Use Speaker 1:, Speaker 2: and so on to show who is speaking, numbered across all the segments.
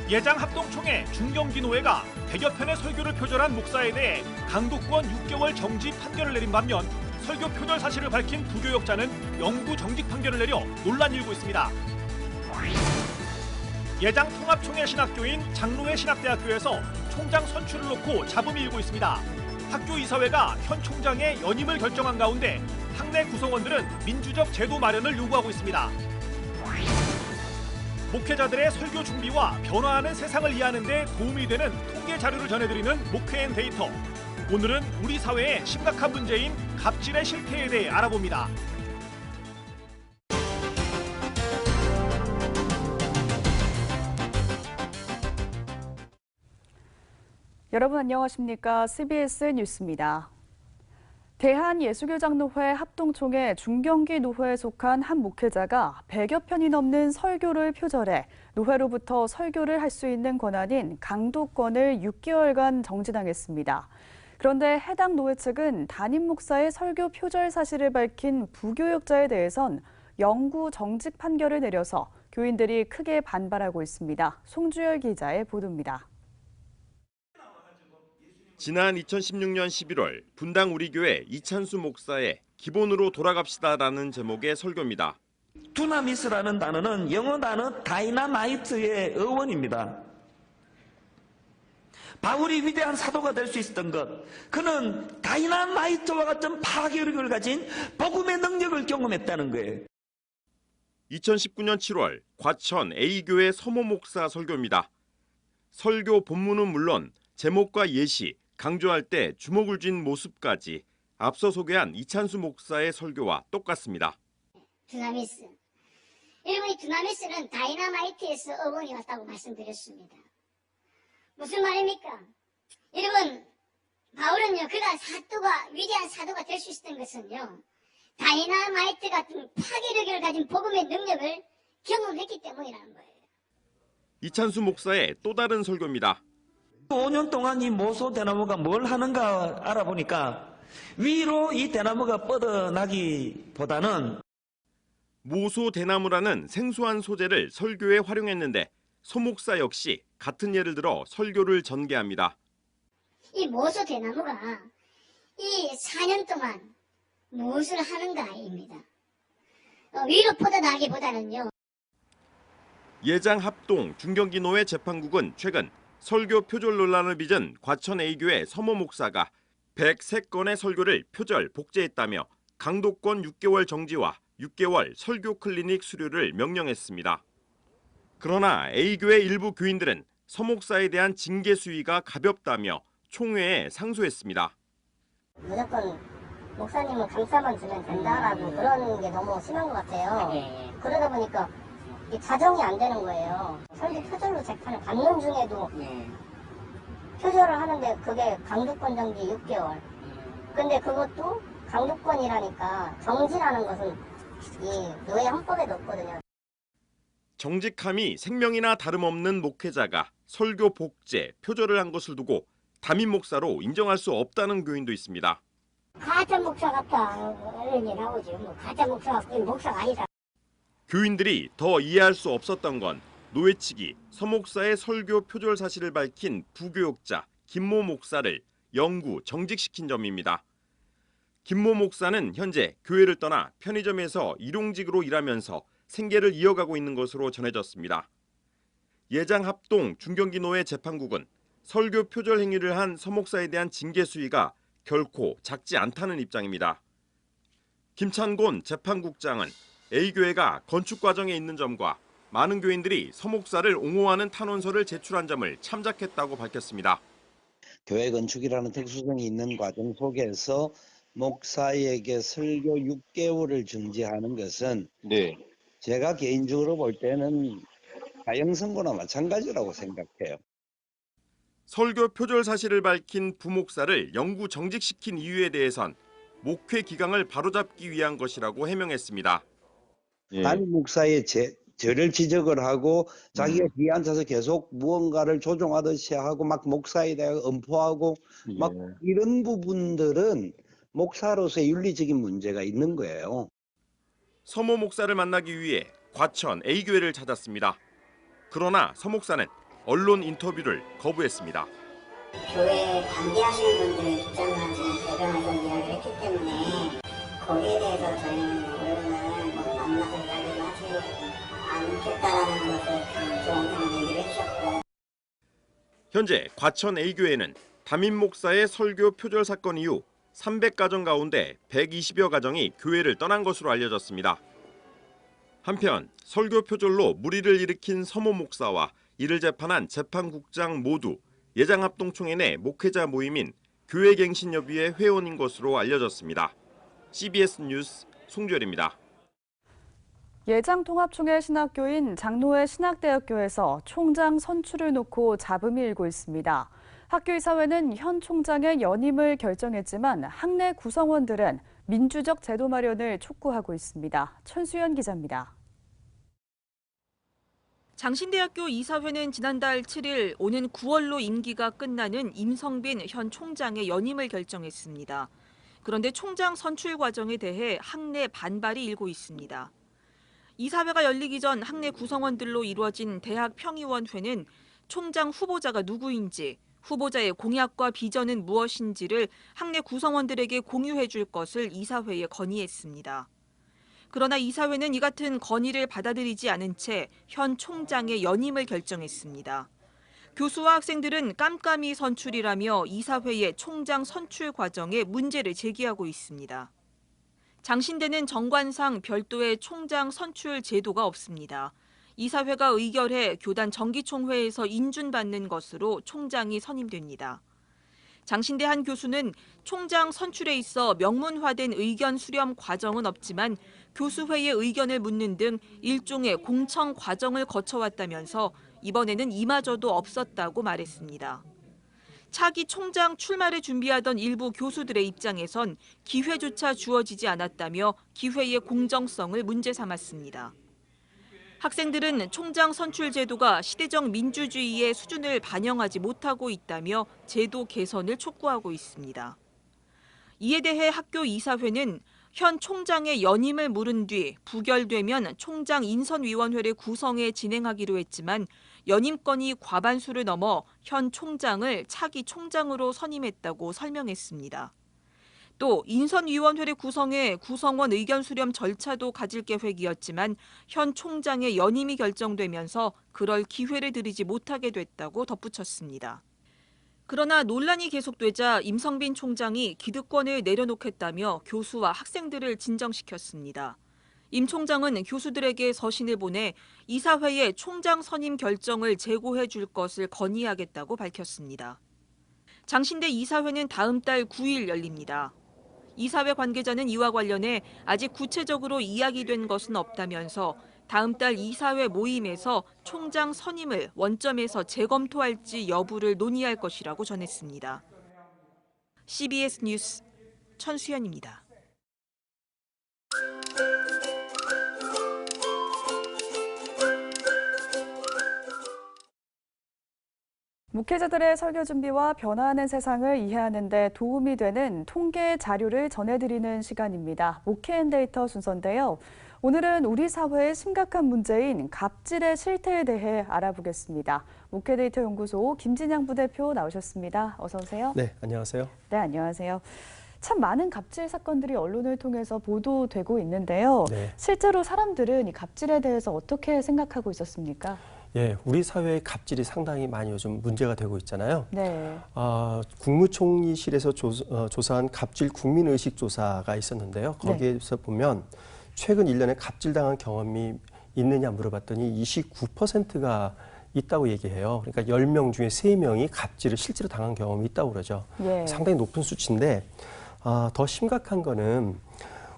Speaker 1: 예장 합동총회 중경기노회가 100여 편의 설교를 표절한 목사에 대해 강도권 6개월 정지 판결을 내린 반면 설교 표절 사실을 밝힌 부교역자는 영구 정직 판결을 내려 논란이 일고 있습니다. 예장 통합총회 신학교인 장로회 신학대학교에서 총장 선출을 놓고 잡음이 일고 있습니다. 학교 이사회가 현 총장의 연임을 결정한 가운데 학내 구성원들은 민주적 제도 마련을 요구하고 있습니다. 목회자들의 설교 준비와 변화하는 세상을 이해하는 데 도움이 되는 통계 자료를 전해드리는 목회앤 데이터. 오늘은 우리 사회의 심각한 문제인 갑질의 실태에 대해 알아봅니다.
Speaker 2: 여러분 안녕하십니까? CBS 뉴스입니다. 대한예수교장로회 합동총회 중경기 노회에 속한 한 목회자가 100여 편이 넘는 설교를 표절해 노회로부터 설교를 할 수 있는 권한인 강도권을 6개월간 정지당했습니다. 그런데 해당 노회 측은 담임 목사의 설교 표절 사실을 밝힌 부교역자에 대해선 영구 정직 판결을 내려서 교인들이 크게 반발하고 있습니다. 송주열 기자의 보도입니다.
Speaker 3: 지난 2016년 11월 분당 우리교회 이찬수 목사의 기본으로 돌아갑시다라는 제목의 설교입니다.
Speaker 4: 두나미스라는 단어는 영어 단어 다이나마이트의 어원입니다. 바울이 위대한 사도가 될 수 있었던 것, 그는 다이나마이트와 같은 파괴력을 가진 복음의 능력을 경험했다는 거예요.
Speaker 3: 2019년 7월 과천 A교회 서모 목사 설교입니다. 설교 본문은 물론 제목과 예시, 강조할 때 주목을 쥔 모습까지 앞서 소개한 이찬수 목사의 설교와 똑같습니다.
Speaker 5: 두나미스. 여러분, 이 두나미스는 다이나마이트에서 어원이 왔다고 말씀드렸습니다. 무슨 말입니까? 여러분, 바울은요, 그가 위대한 사도가 될 수 있었던 것은요, 다이나마이트 같은 파괴력을 가진 복음의 능력을 경험했기 때문이라는 거예요.
Speaker 3: 이찬수 목사의 또 다른 설교입니다.
Speaker 4: 5년 동안 이 모소 대나무가 뭘 하는가 알아보니까 위로 이 대나무가 뻗어나기보다는
Speaker 3: 모소 대나무라는 생소한 소재를 설교에 활용했는데 소 목사 역시 같은 예를 들어 설교를 전개합니다.
Speaker 5: 이 모소 대나무가 이 4년 동안 무엇을 하는가입니다. 위로 뻗어나기보다는요.
Speaker 3: 예장 합동 중경기노회 재판국은 최근 설교 표절 논란을 빚은 과천 A교회 서모 목사가 103건의 설교를 표절, 복제했다며 강도권 6개월 정지와 6개월 설교 클리닉 수료를 명령했습니다. 그러나 A교회 일부 교인들은 서 목사에 대한 징계 수위가 가볍다며 총회에 상소했습니다.
Speaker 5: 무조건 목사님은 감사만 주면 된다라고 그런 게 너무 심한 것 같아요. 그러다 보니까 자정이 안 되는 거예요. 설교 표절로 재판을 받는 중에도 표절을 하는데 그게 강도권 정지 6개월. 근데 그것도 강도권이라니까 정지라는 것은 이 노예 헌법에도 없거든요.
Speaker 3: 정직함이 생명이나 다름없는 목회자가 설교 복제, 표절을 한 것을 두고 담임 목사로 인정할 수 없다는 교인도 있습니다.
Speaker 5: 가짜 목사 같다 이런 얘기 나오지. 뭐 가짜 목사 같고 목사가 아니다.
Speaker 3: 교인들이 더 이해할 수 없었던 건 노회 측이 서 목사의 설교 표절 사실을 밝힌 부교역자 김모 목사를 영구 정직시킨 점입니다. 김모 목사는 현재 교회를 떠나 편의점에서 일용직으로 일하면서 생계를 이어가고 있는 것으로 전해졌습니다. 예장 합동 중경기노회 재판국은 설교 표절 행위를 한 서 목사에 대한 징계 수위가 결코 작지 않다는 입장입니다. 김찬곤 재판국장은 A교회가 건축 과정에 있는 점과 많은 교인들이 서 목사를 옹호하는 탄원서를 제출한 점을 참작했다고 밝혔습니다.
Speaker 6: 교회 건축이라는 특수성이 있는 과정 속에서 목사에게 설교 6개월을 중지하는 것은 제가 개인적으로 볼 때는 가형선고나 마찬가지라고 생각해요.
Speaker 3: 설교 표절 사실을 밝힌 부목사를 영구 정직시킨 이유에 대해선 목회 기강을 바로잡기 위한 것이라고 해명했습니다.
Speaker 6: 담임 목사의 죄를 지적을 하고 자기가 뒤에 앉아서 계속 무언가를 조종하듯이 하고 막 목사에 대해 엄포하고 막 이런 부분들은 목사로서의 윤리적인 문제가 있는 거예요.
Speaker 3: 서모 목사를 만나기 위해 과천 A교회를 찾았습니다. 그러나 서 목사는 언론 인터뷰를 거부했습니다.
Speaker 7: 교회 반대하시는 분들의 입장을 지금 대변해서 이야기를 했기 때문에 거기에 대해서 저희는 언론을 만나서 이야기를 하지 않겠다라는 것을 저한테는 얘기를 해주셨고.
Speaker 3: 현재 과천 A교회는 담임 목사의 설교 표절 사건 이후 300가정 가운데 120여 가정이 교회를 떠난 것으로 알려졌습니다. 한편 설교 표절로 물의를 일으킨 서모 목사와 이를 재판한 재판국장 모두 예장합동총회 내 목회자 모임인 교회갱신협의회 회원인 것으로 알려졌습니다. CBS 뉴스 송주열입니다.
Speaker 2: 예장통합총회 신학교인 장로회 신학대학교에서 총장 선출을 놓고 잡음이 일고 있습니다. 학교이사회는 현 총장의 연임을 결정했지만 학내 구성원들은 민주적 제도 마련을 촉구하고 있습니다. 천수연 기자입니다.
Speaker 8: 장신대학교 이사회는 지난달 7일 오는 9월로 임기가 끝나는 임성빈 현 총장의 연임을 결정했습니다. 그런데 총장 선출 과정에 대해 학내 반발이 일고 있습니다. 이사회가 열리기 전 학내 구성원들로 이루어진 대학 평의원회는 총장 후보자가 누구인지, 후보자의 공약과 비전은 무엇인지를 학내 구성원들에게 공유해 줄 것을 이사회에 건의했습니다. 그러나 이사회는 이 같은 건의를 받아들이지 않은 채 현 총장의 연임을 결정했습니다. 교수와 학생들은 깜깜이 선출이라며 이사회의 총장 선출 과정에 문제를 제기하고 있습니다. 장신대는 정관상 별도의 총장 선출 제도가 없습니다. 이사회가 의결해 교단 정기총회에서 인준받는 것으로 총장이 선임됩니다. 장신대 한 교수는 총장 선출에 있어 명문화된 의견 수렴 과정은 없지만 교수회의 의견을 묻는 등 일종의 공청 과정을 거쳐왔다면서 이번에는 이마저도 없었다고 말했습니다. 차기 총장 출마를 준비하던 일부 교수들의 입장에선 기회조차 주어지지 않았다며 기회의 공정성을 문제 삼았습니다. 학생들은 총장 선출 제도가 시대적 민주주의의 수준을 반영하지 못하고 있다며 제도 개선을 촉구하고 있습니다. 이에 대해 학교 이사회는 현 총장의 연임을 물은 뒤 부결되면 총장 인선위원회를 구성해 진행하기로 했지만 연임건이 과반수를 넘어 현 총장을 차기 총장으로 선임했다고 설명했습니다. 또 인선위원회를 구성해 구성원 의견 수렴 절차도 가질 계획이었지만 현 총장의 연임이 결정되면서 그럴 기회를 드리지 못하게 됐다고 덧붙였습니다. 그러나 논란이 계속되자 임성빈 총장이 기득권을 내려놓겠다며 교수와 학생들을 진정시켰습니다. 임 총장은 교수들에게 서신을 보내 이사회의 총장 선임 결정을 제고해 줄 것을 건의하겠다고 밝혔습니다. 장신대 이사회는 다음 달 9일 열립니다. 이사회 관계자는 이와 관련해 아직 구체적으로 이야기된 것은 없다면서 다음 달 이사회 모임에서 총장 선임을 원점에서 재검토할지 여부를 논의할 것이라고 전했습니다. CBS 뉴스 천수연입니다.
Speaker 2: 목회자들의 설교 준비와 변화하는 세상을 이해하는 데 도움이 되는 통계 자료를 전해드리는 시간입니다. 목회앤데이터 순서인데요. 오늘은 우리 사회의 심각한 문제인 갑질의 실태에 대해 알아보겠습니다. 목회데이터 연구소 김진양 부대표 나오셨습니다. 어서 오세요.
Speaker 9: 네, 안녕하세요.
Speaker 2: 네, 안녕하세요. 참 많은 갑질 사건들이 언론을 통해서 보도되고 있는데요.
Speaker 9: 네.
Speaker 2: 실제로 사람들은 이 갑질에 대해서 어떻게 생각하고 있었습니까?
Speaker 9: 예, 우리 사회의 갑질이 상당히 많이 요즘 문제가 되고 있잖아요.
Speaker 2: 네.
Speaker 9: 국무총리실에서 조사한 갑질 국민의식 조사가 있었는데요. 거기에서 보면 최근 1년에 갑질당한 경험이 있느냐 물어봤더니 29%가 있다고 얘기해요. 그러니까 10명 중에 3명이 갑질을 실제로 당한 경험이 있다고 그러죠.
Speaker 2: 예.
Speaker 9: 상당히 높은 수치인데 더 심각한 거는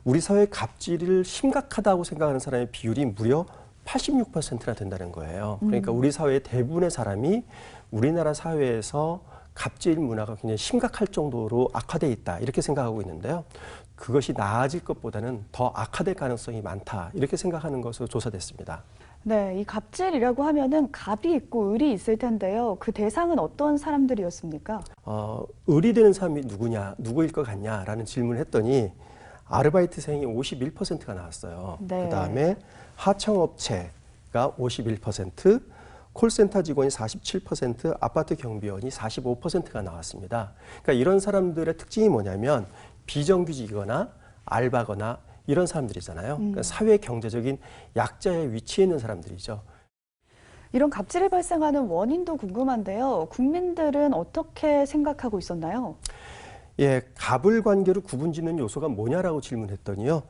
Speaker 9: 우리 사회의 갑질을 심각하다고 생각하는 사람의 비율이 무려 86%나 된다는 거예요. 그러니까 우리 사회의 대부분의 사람이 우리나라 사회에서 갑질 문화가 굉장히 심각할 정도로 악화돼 있다 이렇게 생각하고 있는데요. 그것이 나아질 것보다는 더 악화될 가능성이 많다 이렇게 생각하는 것으로 조사됐습니다.
Speaker 2: 네, 이 갑질이라고 하면은 갑이 있고 을이 있을 텐데요. 그 대상은 어떤 사람들이었습니까?
Speaker 9: 을이 되는 사람이 누구일 것 같냐라는 질문을 했더니 아르바이트생이 51%가 나왔어요.
Speaker 2: 네.
Speaker 9: 그다음에 하청업체가 51%, 콜센터 직원이 47%, 아파트 경비원이 45%가 나왔습니다. 그러니까 이런 사람들의 특징이 뭐냐면 비정규직이거나 알바거나 이런 사람들이잖아요. 그러니까 사회 경제적인 약자에 위치해 있는 사람들이죠.
Speaker 2: 이런 갑질이 발생하는 원인도 궁금한데요. 국민들은 어떻게 생각하고 있었나요?
Speaker 9: 예, 갑을 관계로 구분짓는 요소가 뭐냐라고 질문했더니요.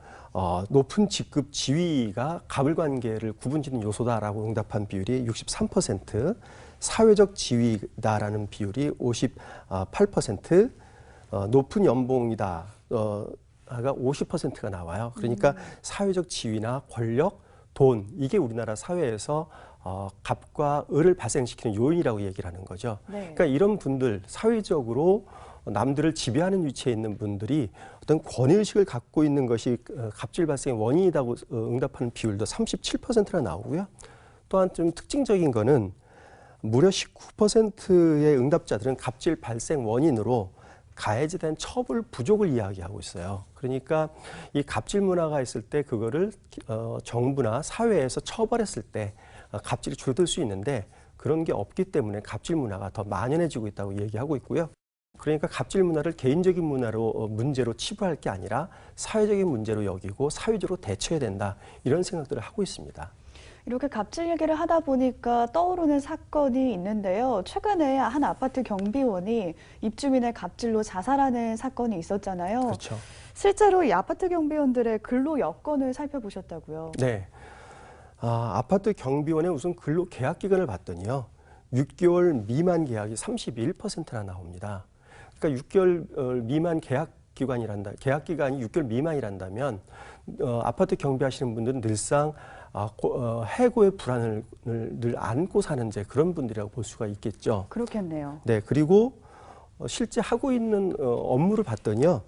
Speaker 9: 높은 직급 지위가 갑을 관계를 구분짓는 요소다라고 응답한 비율이 63%, 사회적 지위다라는 비율이 58%, 높은 연봉이다 가 50%가 나와요. 그러니까 사회적 지위나 권력, 돈 이게 우리나라 사회에서 갑과 을을 발생시키는 요인이라고 얘기를 하는 거죠.
Speaker 2: 네.
Speaker 9: 그러니까 이런 분들 사회적으로 남들을 지배하는 위치에 있는 분들이 어떤 권위의식을 갖고 있는 것이 갑질 발생의 원인이라고 응답하는 비율도 37%나 나오고요. 또한 좀 특징적인 거는 무려 19%의 응답자들은 갑질 발생 원인으로 가해자에 대한 처벌 부족을 이야기하고 있어요. 그러니까 이 갑질 문화가 있을 때 그거를 정부나 사회에서 처벌했을 때 갑질이 줄어들 수 있는데 그런 게 없기 때문에 갑질 문화가 더 만연해지고 있다고 얘기하고 있고요. 그러니까 갑질 문화를 개인적인 문제로 치부할 게 아니라 사회적인 문제로 여기고 사회적으로 대처해야 된다. 이런 생각들을 하고 있습니다.
Speaker 2: 이렇게 갑질 얘기를 하다 보니까 떠오르는 사건이 있는데요. 최근에 한 아파트 경비원이 입주민의 갑질로 자살하는 사건이 있었잖아요.
Speaker 9: 그렇죠.
Speaker 2: 실제로 이 아파트 경비원들의 근로 여건을 살펴보셨다고요.
Speaker 9: 네. 아파트 경비원의 우선 근로 계약 기간을 봤더니요. 6개월 미만 계약이 31%나 나옵니다. 그러니까 6개월 미만 계약 기간이 6개월 미만이란다면 아파트 경비하시는 분들은 늘상 해고의 불안을 늘 안고 사는 이제 그런 분들이라고 볼 수가 있겠죠.
Speaker 2: 그렇겠네요.
Speaker 9: 네, 그리고 실제 하고 있는 업무를 봤더니요.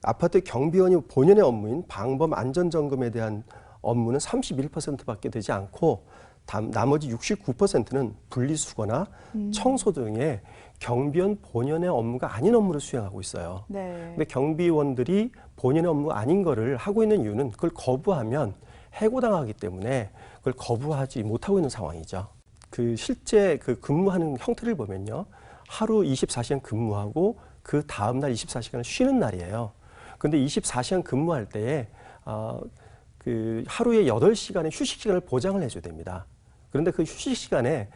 Speaker 9: 아파트 경비원이 본연의 업무인 방범 안전점검에 대한 업무는 31%밖에 되지 않고 나머지 69%는 분리수거나 청소 등의 경비원 본연의 업무가 아닌 업무를 수행하고 있어요.
Speaker 2: 네.
Speaker 9: 근데 경비원들이 본연의 업무가 아닌 거를 하고 있는 이유는 그걸 거부하면 해고당하기 때문에 그걸 거부하지 못하고 있는 상황이죠. 실제 근무하는 형태를 보면요. 하루 24시간 근무하고 그 다음날 24시간을 쉬는 날이에요. 근데 24시간 근무할 때에 하루에 8시간의 휴식 시간을 보장을 해줘야 됩니다. 그런데 그 휴식 시간에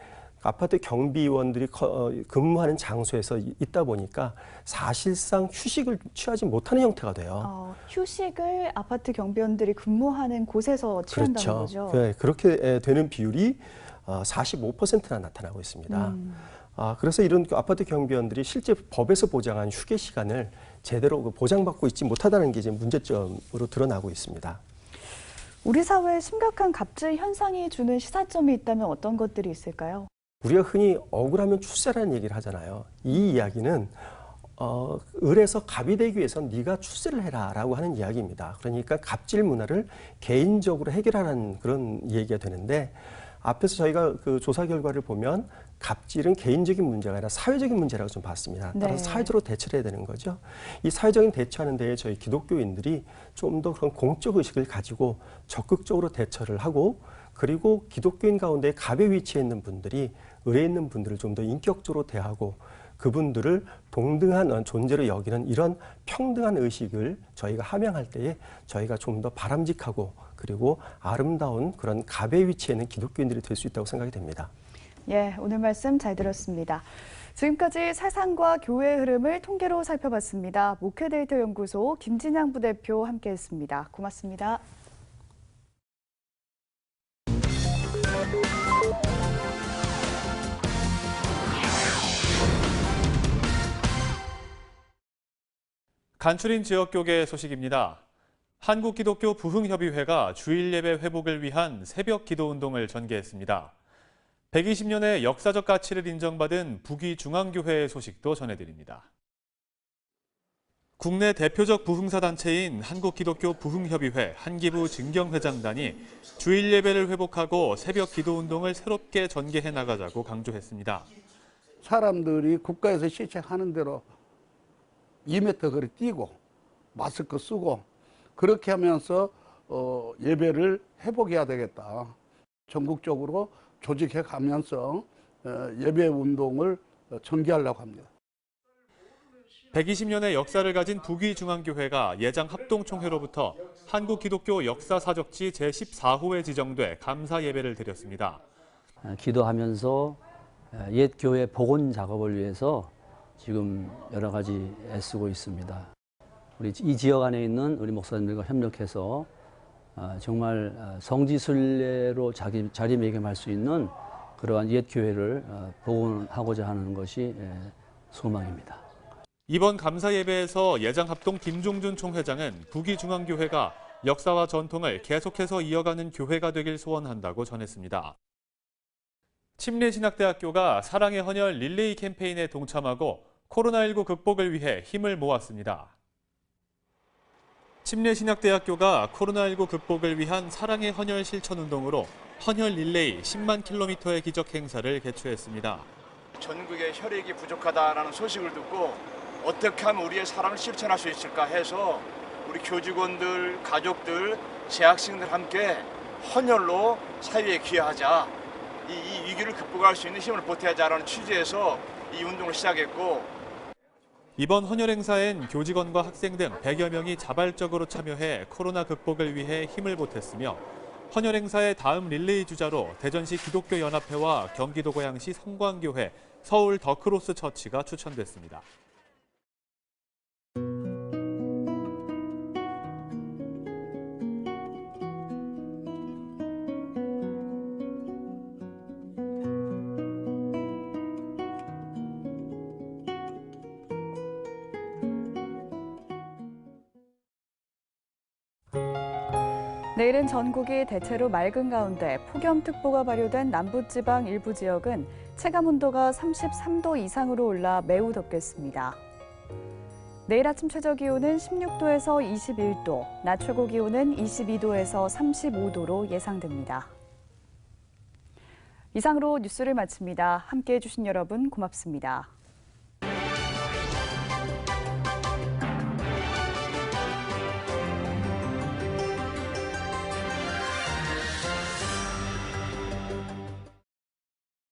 Speaker 9: 아파트 경비원들이 근무하는 장소에서 있다 보니까 사실상 휴식을 취하지 못하는 형태가 돼요.
Speaker 2: 휴식을 아파트 경비원들이 근무하는 곳에서 취한다는
Speaker 9: 그렇죠.
Speaker 2: 거죠?
Speaker 9: 네, 그렇게 되는 비율이 45%나 나타나고 있습니다. 그래서 이런 아파트 경비원들이 실제 법에서 보장한 휴게 시간을 제대로 보장받고 있지 못하다는 게 이제 문제점으로 드러나고 있습니다.
Speaker 2: 우리 사회에 심각한 갑질 현상이 주는 시사점이 있다면 어떤 것들이 있을까요?
Speaker 9: 우리가 흔히 억울하면 출세라는 얘기를 하잖아요. 이 이야기는 을에서 갑이 되기 위해서 네가 출세를 해라라고 하는 이야기입니다. 그러니까 갑질 문화를 개인적으로 해결하라는 그런 얘기가 되는데 앞에서 저희가 그 조사 결과를 보면 갑질은 개인적인 문제가 아니라 사회적인 문제라고 좀 봤습니다. 따라서
Speaker 2: 네.
Speaker 9: 사회적으로 대처를 해야 되는 거죠. 이 사회적인 대처하는 데에 저희 기독교인들이 좀 더 그런 공적 의식을 가지고 적극적으로 대처를 하고 그리고 기독교인 가운데 갑에 위치해 있는 분들이 을에 있는 분들을 좀 더 인격적으로 대하고 그분들을 동등한 존재로 여기는 이런 평등한 의식을 저희가 함양할 때에 저희가 좀 더 바람직하고 그리고 아름다운 그런 갑에 위치해 있는 기독교인들이 될 수 있다고 생각이 됩니다.
Speaker 2: 예, 오늘 말씀 잘 들었습니다. 지금까지 세상과 교회의 흐름을 통계로 살펴봤습니다. 목회데이터 연구소 김진양 부대표 함께했습니다. 고맙습니다.
Speaker 10: 간추린 지역교계 소식입니다. 한국기독교 부흥협의회가 주일 예배 회복을 위한 새벽 기도 운동을 전개했습니다. 120년의 역사적 가치를 인정받은 북위중앙교회의 소식도 전해드립니다. 국내 대표적 부흥사 단체인 한국기독교 부흥협의회 한기부 증경회장단이 주일 예배를 회복하고 새벽 기도 운동을 새롭게 전개해 나가자고 강조했습니다.
Speaker 11: 사람들이 국가에서 시책하는 대로 2m 거리 뛰고 마스크 쓰고 그렇게 하면서 예배를 회복해야 되겠다. 전국적으로 조직해 가면서 예배 운동을 전개하려고 합니다.
Speaker 10: 120년의 역사를 가진 북위중앙교회가 예장 합동총회로부터 한국기독교 역사사적지 제14호에 지정돼 감사 예배를 드렸습니다.
Speaker 12: 기도하면서 옛 교회 복원 작업을 위해서 지금 여러 가지 애쓰고 있습니다. 우리 이 지역 안에 있는 우리 목사님들과 협력해서 정말 성지순례로 자리매김할 수 있는 그러한 옛 교회를 복원하고자 하는 것이 소망입니다.
Speaker 10: 이번 감사 예배에서 예장합동 김종준 총회장은 북위중앙교회가 역사와 전통을 계속해서 이어가는 교회가 되길 소원한다고 전했습니다. 침례신학대학교가 사랑의 헌혈 릴레이 캠페인에 동참하고 코로나19 극복을 위해 힘을 모았습니다. 침례신학대학교가 코로나19 극복을 위한 사랑의 헌혈 실천운동으로 헌혈 릴레이 10만 킬로미터의 기적 행사를 개최했습니다.
Speaker 13: 전국에 혈액이 부족하다는 소식을 듣고 어떻게 하면 우리의 사랑을 실천할 수 있을까 해서 우리 교직원들, 가족들, 재학생들 함께 헌혈로 사회에 기여하자. 이 위기를 극복할 수 있는 힘을 보태자라는 취지에서 이 운동을 시작했고,
Speaker 10: 이번 헌혈 행사엔 교직원과 학생 등 100여 명이 자발적으로 참여해 코로나 극복을 위해 힘을 보탰으며 헌혈 행사의 다음 릴레이 주자로 대전시 기독교연합회와 경기도 고양시 성광교회, 서울 더크로스 처치가 추천됐습니다.
Speaker 2: 내일은 전국이 대체로 맑은 가운데 폭염특보가 발효된 남부지방 일부 지역은 체감온도가 33도 이상으로 올라 매우 덥겠습니다. 내일 아침 최저기온은 16도에서 21도, 낮 최고기온은 22도에서 35도로 예상됩니다. 이상으로 뉴스를 마칩니다. 함께해 주신 여러분 고맙습니다.